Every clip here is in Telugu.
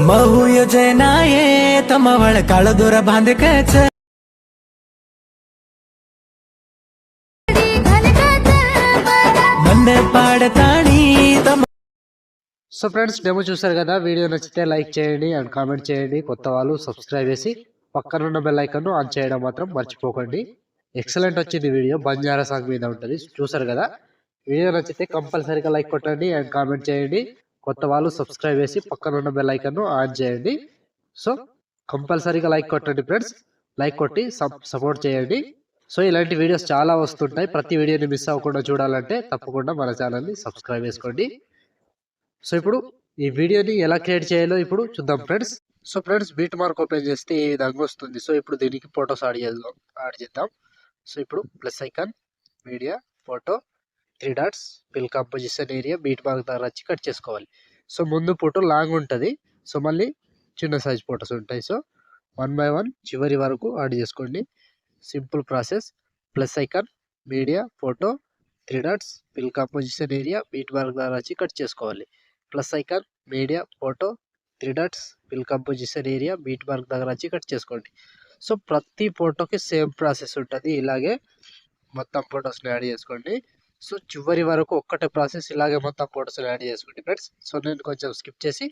महू योजना ये तमवळ काळदोर बांधकच मन पाडताणी तम సో ఫ్రెండ్స్ డెమో చూసారు కదా. వీడియో నచ్చితే లైక్ చేయండి అండ్ కామెంట్ చేయండి. కొత్త వాళ్ళు సబ్స్క్రైబ్ చేసి పక్కన ఉన్న బెల్ ఐకాన్ ఆన్ చేయడం మాత్రం మర్చిపోకండి. ఎక్సలెంట్ వచ్చింది వీడియో, బంజారా సాంగ్ మీద ఉంటుంది. చూసారు కదా. వీడియో నచ్చితే కంపల్సరీగా లైక్ కొట్టండి అండ్ కామెంట్ చేయండి. కొత్త వాళ్ళు సబ్స్క్రైబ్ చేసి పక్కన ఉన్న బెల్ ఐకాన్ ఆన్ చేయండి. సో కంపల్సరీగా లైక్ కొట్టండి ఫ్రెండ్స్. లైక్ కొట్టి సపోర్ట్ చేయండి. సో ఇలాంటి వీడియోస్ చాలా వస్తుంటాయి. ప్రతి వీడియోని మిస్ అవ్వకుండా చూడాలంటే తప్పకుండా మన ఛానల్ని సబ్స్క్రైబ్ చేసుకోండి. సో ఇప్పుడు ఈ వీడియోని ఎలా క్రియేట్ చేయాలో ఇప్పుడు చూద్దాం friends. So friends beat mark open చేస్తే ఈ విధంగా వస్తుంది. సో ఇప్పుడు దీనికి ఫొటోస్ యాడ్ చేద్దాం. సో ఇప్పుడు plus icon, media, photo, 3 dots, fill composition area, beat mark దగ్గర వచ్చి కట్ చేసుకోవాలి. సో ముందు ఫోటో లాంగ్ ఉంటుంది. సో మళ్ళీ చిన్న సైజ్ ఫొటోస్ ఉంటాయి. సో 1 by 1 చివరి వరకు యాడ్ చేసుకోండి. Simple process. Plus icon, media, photo, 3 dots, fill composition area, beat mark దగ్గర వచ్చి కట్ చేసుకోవాలి. Plus icon, media, photo, 3 dots, fill composition area, beat mark దగ్గర వచ్చి కట్ చేసుకోండి. సో ప్రతి ఫోటోకి సేమ్ ప్రాసెస్ ఉంటుంది. ఇలాగే మొత్తం ఫొటోస్ని యాడ్ చేసుకోండి. సో చివరి వరకు ఒక్కటే ప్రాసెస్. ఇలాగే మొత్తం ఫొటోస్ని యాడ్ చేసుకోండి ఫ్రెండ్స్. సో నేను కొంచెం స్కిప్ చేసి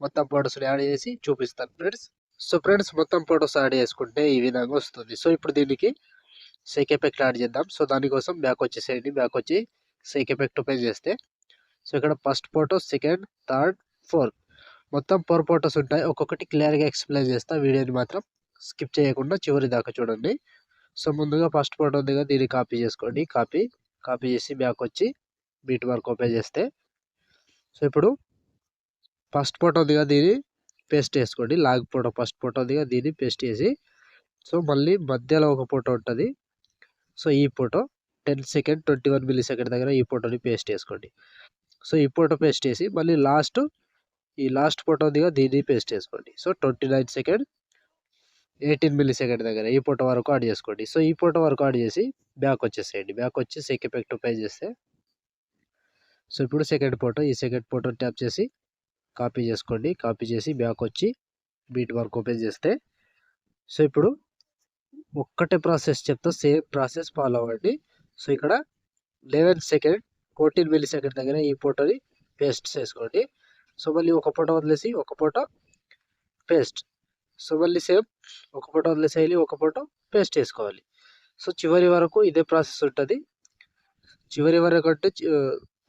మొత్తం ఫొటోస్ని యాడ్ చేసి చూపిస్తాను ఫ్రెండ్స్. సో ఫ్రెండ్స్ మొత్తం ఫొటోస్ యాడ్ చేసుకుంటే ఈ విధంగా వస్తుంది. సో ఇప్పుడు దీనికి షేక్ ఎఫెక్ట్ యాడ్ చేద్దాం. సో దానికోసం బ్యాక్ వచ్చేసేయండి. బ్యాక్ వచ్చి షేక్ ఎఫెక్ట్ ఓపెన్ చేస్తే సో ఇక్కడ first photo, second, third, fourth మొత్తం 4 ఫొటోస్ ఉంటాయి. ఒక్కొక్కటి క్లియర్గా ఎక్స్ప్లెయిన్ చేస్తా. వీడియోని మాత్రం స్కిప్ చేయకుండా చివరి దాకా చూడండి. సో ముందుగా ఫస్ట్ ఫోటో ఉంది కదా, దీన్ని కాపీ చేసుకోండి. కాపీ చేసి బ్యాక్ వచ్చి బీట్ మార్క్ ఓపెన్ చేస్తే సో ఇప్పుడు ఫస్ట్ ఫోటో ఉంది కదా, దీన్ని పేస్ట్ చేసుకోండి. లాగ్ ఫోటో ఫస్ట్ ఫోటో ఉంది కదా, దీన్ని పేస్ట్ చేసి సో మళ్ళీ మధ్యలో ఒక ఫోటో ఉంటుంది. సో ఈ ఫోటో 10 సెకండ్ 21 మిల్లీ సెకండ్ దగ్గర ఈ ఫోటోని పేస్ట్ చేసుకోండి. సో ఈ ఫోటో పేస్ట్ చేసి మళ్ళీ ఈ లాస్ట్ ఫోటో దిగా దీన్ని పేస్ట్ చేసుకోండి. సో 29 సెకండ్ 18 మిల్లీ సెకండ్ దగ్గర ఈ ఫోటో వరకు యాడ్ చేసుకోండి. సో ఈ ఫోటో వరకు యాడ్ చేసి బ్యాక్ వచ్చేసేయండి. బ్యాక్ వచ్చి షేక్ ఎఫెక్ట్ ఓపెన్ చేస్తే సో ఇప్పుడు సెకండ్ ఫోటో, ఈ సెకండ్ ఫోటో ట్యాప్ చేసి కాపీ చేసుకోండి. కాపీ చేసి బ్యాక్ వచ్చి బీట్ మార్క్ ఓపెన్ చేస్తే సో ఇప్పుడు ఒక్కటే ప్రాసెస్ చెప్తా, సేమ్ ప్రాసెస్ ఫాలో అవ్వండి. సో ఇక్కడ 11 సెకండ్ 14 మిల్లీ సెకండ్ దగ్గర ఈ ఫోటోని పేస్ట్ చేసుకోండి. సో మళ్ళీ ఒక ఫోటో వదిలేసి ఒక ఫోటో పేస్ట్. సో మళ్ళీ సేమ్ ఒక ఫోటో వదిలేసేయాలి, ఒక ఫోటో పేస్ట్ చేసుకోవాలి. సో చివరి వరకు ఇదే ప్రాసెస్ ఉంటుంది. చివరి వరకు అంటే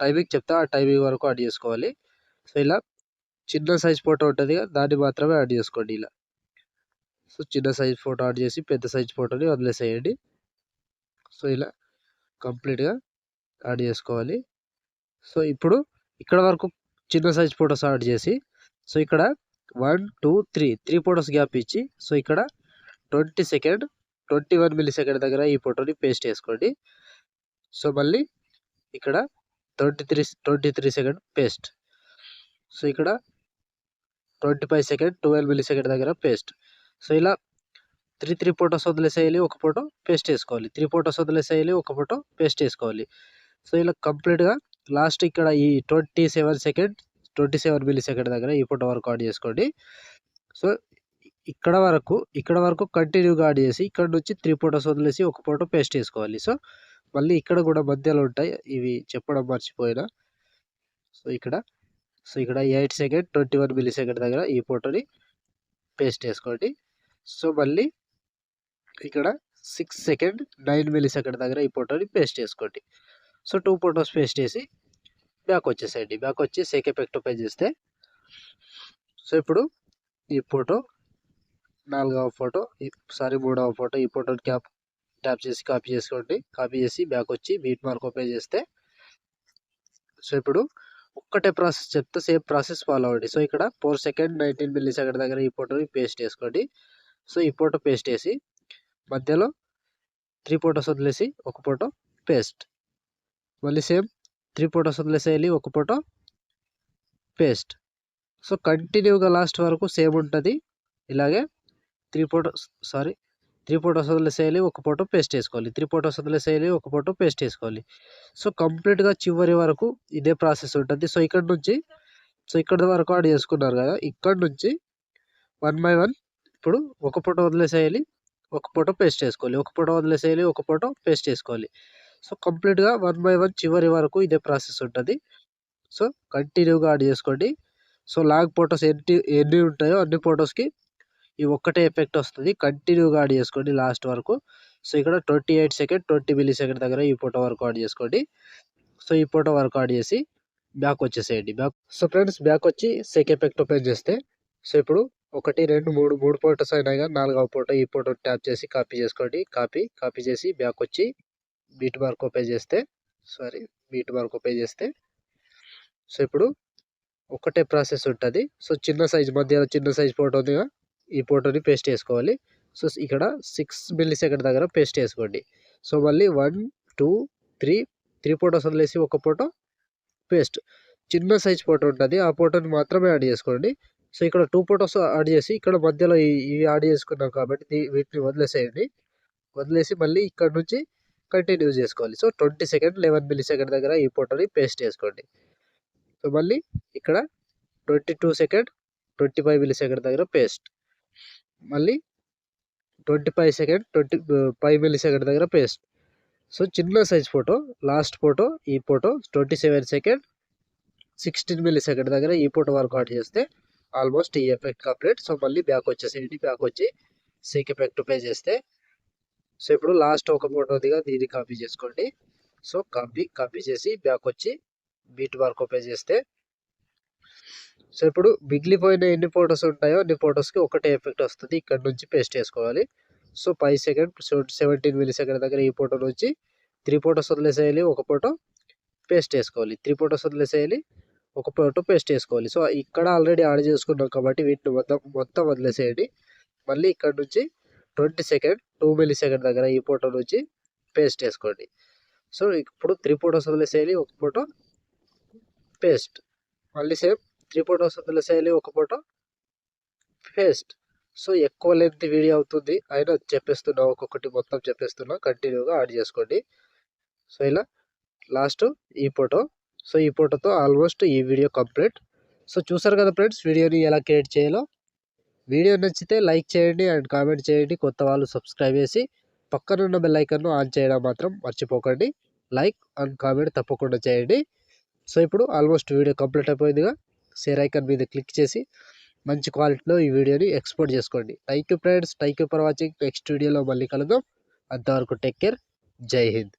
టైమింగ్ చెప్తా, ఆ టైమింగ్ వరకు యాడ్ చేసుకోవాలి. సో ఇలా చిన్న సైజ్ ఫోటో ఉంటుంది కదా, దాన్ని మాత్రమే యాడ్ చేసుకోండి ఇలా. సో చిన్న సైజ్ ఫోటో యాడ్ చేసి పెద్ద సైజ్ ఫోటోని వదిలేసేయండి. సో ఇలా కంప్లీట్గా యాడ్ చేసుకోవాలి. సో ఇప్పుడు ఇక్కడ వరకు చిన్న సైజ్ ఫొటోస్ యాడ్ చేసి సో ఇక్కడ 1 2 3 ఫొటోస్ గ్యాప్ ఇచ్చి సో ఇక్కడ 20 సెకండ్ 21 మిల్లీ సెకండ్ దగ్గర ఈ ఫోటోని పేస్ట్ చేసుకోండి. సో మళ్ళీ ఇక్కడ 23 సెకండ్ పేస్ట్. సో ఇక్కడ 25 సెకండ్ 12 మిల్లీ సెకండ్ దగ్గర పేస్ట్. సో ఇలా 3 ఫొటోస్ వదిలేసేయాలి, ఒక ఫోటో పేస్ట్ చేసుకోవాలి. 3 ఫొటోస్ వదిలేసేయాలి, ఒక ఫోటో పేస్ట్ చేసుకోవాలి. సో ఇలా కంప్లీట్గా లాస్ట్ ఇక్కడ ఈ 27 మిల్లీ సెకండ్ దగ్గర ఈ ఫోటో వరకు యాడ్ చేసుకోండి. సో ఇక్కడ వరకు కంటిన్యూగా యాడ్ చేసి ఇక్కడ నుంచి 3 ఫొటోస్ వదిలేసి ఒక ఫోటో పేస్ట్ చేసుకోవాలి. సో మళ్ళీ ఇక్కడ కూడా మధ్యలో ఉంటాయి, ఇవి చెప్పడం మర్చిపోయినా. సో ఇక్కడ 8 సెకండ్ 21 మిల్లీ సెకండ్ దగ్గర ఈ ఫోటోని పేస్ట్ చేసుకోండి. సో మళ్ళీ ఇక్కడ 6 సెకండ్ 9 మిల్లీ సెకండ్ దగ్గర ఈ ఫోటోని పేస్ట్ చేసుకోండి. సో 2 ఫొటోస్ పేస్ట్ చేసి బ్యాక్ వచ్చేసేయండి. బ్యాక్ వచ్చి షేక్ ఎఫెక్ట్ ఓపెన్ చేస్తే సో ఇప్పుడు ఈ ఫోటో 4వ ఫోటో సారీ 3వ ఫోటో ఈ ఫోటోని ట్యాప్ చేసి కాపీ చేసుకోండి. కాపీ చేసి బ్యాక్ వచ్చి బీట్ మార్క్ ఓపెన్ చేస్తే సో ఇప్పుడు ఒక్కటే ప్రాసెస్ చెప్తే సేమ్ ప్రాసెస్ ఫాలో అవ్వండి. సో ఇక్కడ 4 సెకండ్ 19 మిల్లీ సెకండ్ దగ్గర ఈ ఫోటోని పేస్ట్ చేసుకోండి. సో ఈ ఫోటో పేస్ట్ చేసి మధ్యలో 3 ఫొటోస్ వదిలేసి ఒక ఫోటో పేస్ట్. మళ్ళీ సేమ్ 3 ఫొటోస్ వదిలేసేయాలి, ఒక ఫోటో పేస్ట్. సో కంటిన్యూగా లాస్ట్ వరకు సేమ్ ఉంటుంది. ఇలాగే 3 ఫొటోస్ వదిలేసేయాలి, ఒక ఫోటో పేస్ట్ చేసుకోవాలి. 3 ఫొటోస్ వదిలేసేయాలి, ఒక ఫోటో పేస్ట్ చేసుకోవాలి. సో కంప్లీట్గా చివరి వరకు ఇదే ప్రాసెస్ ఉంటుంది. సో ఇక్కడ నుంచి ఇక్కడ వరకు యాడ్ చేసుకున్నారు కదా, ఇక్కడ నుంచి వన్ బై వన్ ఇప్పుడు ఒక ఫోటో వదిలేసేయాలి, ఒక ఫోటో పేస్ట్ చేసుకోవాలి, ఒక ఫోటో వదిలేసేయాలి, ఒక ఫోటో పేస్ట్ చేసుకోవాలి. సో కంప్లీట్గా వన్ బై వన్ చివరి వరకు ఇదే ప్రాసెస్ ఉంటుంది. సో కంటిన్యూగా యాడ్ చేసుకోండి. సో లాంగ్ ఫొటోస్ ఎన్ని ఉంటాయో అన్ని ఫొటోస్కి ఈ ఒక్కటే ఎఫెక్ట్ వస్తుంది. కంటిన్యూగా యాడ్ చేసుకోండి లాస్ట్ వరకు. సో ఇక్కడ 28 సెకండ్ 20 మిల్లీ సెకండ్ దగ్గర ఈ ఫోటో వరకు యాడ్ చేసుకోండి. సో ఈ ఫోటో వరకు యాడ్ చేసి బ్యాక్ వచ్చేసేయండి. సో ఫ్రెండ్స్ బ్యాక్ వచ్చి సెక్ ఎఫెక్ట్ ఓపెన్ చేస్తే సో ఇప్పుడు 1 2 3 ఫోటోస్ అయినా కానీ 4వ ఫోటో ఈ ఫోటో ట్యాప్ చేసి కాపీ చేసుకోండి. కాపీ చేసి బ్యాక్ వచ్చి బీట్ మార్క్ ఓపెన్ చేస్తే సో ఇప్పుడు ఒకటే ప్రాసెస్ ఉంటుంది. సో మధ్యలో చిన్న సైజ్ ఫోటో ఉందిగా, ఈ ఫోటోని పేస్ట్ చేసుకోవాలి. సో ఇక్కడ 6 మిల్లీ సెకండ్ దగ్గర పేస్ట్ చేసుకోండి. సో మళ్ళీ 1 2 3 ఫోటోస్ వదిలేసి ఒక ఫోటో పేస్ట్. చిన్న సైజ్ ఫోటో ఉంటుంది, ఆ ఫోటోని మాత్రమే యాడ్ చేసుకోండి. సో ఇక్కడ 2 ఫోటోస్ యాడ్ చేసి ఇక్కడ మధ్యలో ఇవి యాడ్ చేసుకున్నాం కాబట్టి వీటిని వదిలేసి మళ్ళీ ఇక్కడ నుంచి కంటిన్యూ చేసుకోవాలి. సో 20 సెకండ్ 11 మిల్లీ సెకండ్ దగ్గర ఈ ఫోటోని పేస్ట్ చేసుకోండి. సో మళ్ళీ ఇక్కడ 22 సెకండ్ 25 మిల్లీ సెకండ్ దగ్గర పేస్ట్. మళ్ళీ 25 సెకండ్ 25 మిల్లీ సెకండ్ దగ్గర పేస్ట్. సో చిన్న సైజ్ ఫోటో లాస్ట్ ఫోటో ఈ ఫోటో 27 సెకండ్ 16 మిల్లీ సెకండ్ దగ్గర ఈ ఫోటో వరకు యాడ్ చేస్తే ఆల్మోస్ట్ ఈ ఎఫెక్ట్ కంప్లీట్. సో మళ్ళీ బ్యాక్ వచ్చేసేయండి. బ్యాక్ వచ్చి సేక్ ఎఫెక్ట్ పే చేస్తే సో ఇప్పుడు లాస్ట్ ఒక ఫోటో దిగా దీన్ని కాపీ చేసుకోండి. సో కాపీ చేసి బ్యాక్ వచ్చి బీట్ మార్క్ పే చేస్తే సో ఇప్పుడు మిగిలిపోయిన ఎన్ని ఫొటోస్ ఉంటాయో అన్ని ఫొటోస్కి ఒకటే ఎఫెక్ట్ వస్తుంది. ఇక్కడ నుంచి పేస్ట్ చేసుకోవాలి. సో 5 సెకండ్ 17 మిల్లీ సెకండ్ దగ్గర ఈ ఫోటో నుంచి 3 ఫొటోస్ వదిలేసేయాలి, ఒక ఫోటో పేస్ట్ చేసుకోవాలి. 3 ఫొటోస్ వదిలేసేయాలి, ఒక ఫోటో పేస్ట్ చేసుకోవాలి. సో ఇక్కడ ఆల్రెడీ యాడ్ చేసుకున్నాం కాబట్టి వీటిని మొత్తం వదిలేసేయండి. మళ్ళీ ఇక్కడ నుంచి 20 సెకండ్ 2 మిల్లీ సెకండ్ దగ్గర ఈ ఫోటో నుంచి పేస్ట్ చేసుకోండి. సో ఇప్పుడు 3 ఫొటోస్ వదిలేసేయాలి, ఒక ఫోటో పేస్ట్. మళ్ళీ సేమ్ 3 ఫొటోస్ వదిలేసేయాలి, ఒక ఫోటో పేస్ట్. సో ఎక్కువ లెంత్ వీడియో అవుతుంది అయినా చెప్పేస్తున్నా, ఒక్కొక్కటి మొత్తం చెప్పేస్తున్నా, కంటిన్యూగా యాడ్ చేసుకోండి. సో ఇలా లాస్ట్ ఈ ఫోటో. సో ఈ ఫోటోతో ఆల్మోస్ట్ ఈ వీడియో కంప్లీట్. సో చూసారు కదా ఫ్రెండ్స్ వీడియోని ఎలా క్రియేట్ చేయాలో. వీడియో నచ్చితే లైక్ చేయండి అండ్ కామెంట్ చేయండి. కొత్త వాళ్ళు సబ్స్క్రైబ్ చేసి పక్కనున్న బెల్ ఐకాన్ను ఆన్ చేయడం మాత్రం మర్చిపోకండి. లైక్ అండ్ కామెంట్ తప్పకుండా చేయండి. సో ఇప్పుడు ఆల్మోస్ట్ వీడియో కంప్లీట్ అయిపోయిందిగా, షేర్ ఐకాన్ మీద క్లిక్ చేసి మంచి క్వాలిటీలో ఈ వీడియోని ఎక్స్పోర్ట్ చేసుకోండి. Thank you friends, thank you for watching. Next వీడియోలో మళ్ళీ కలుద్దాం. అంతవరకు టేక్ కేర్. జై హింద్.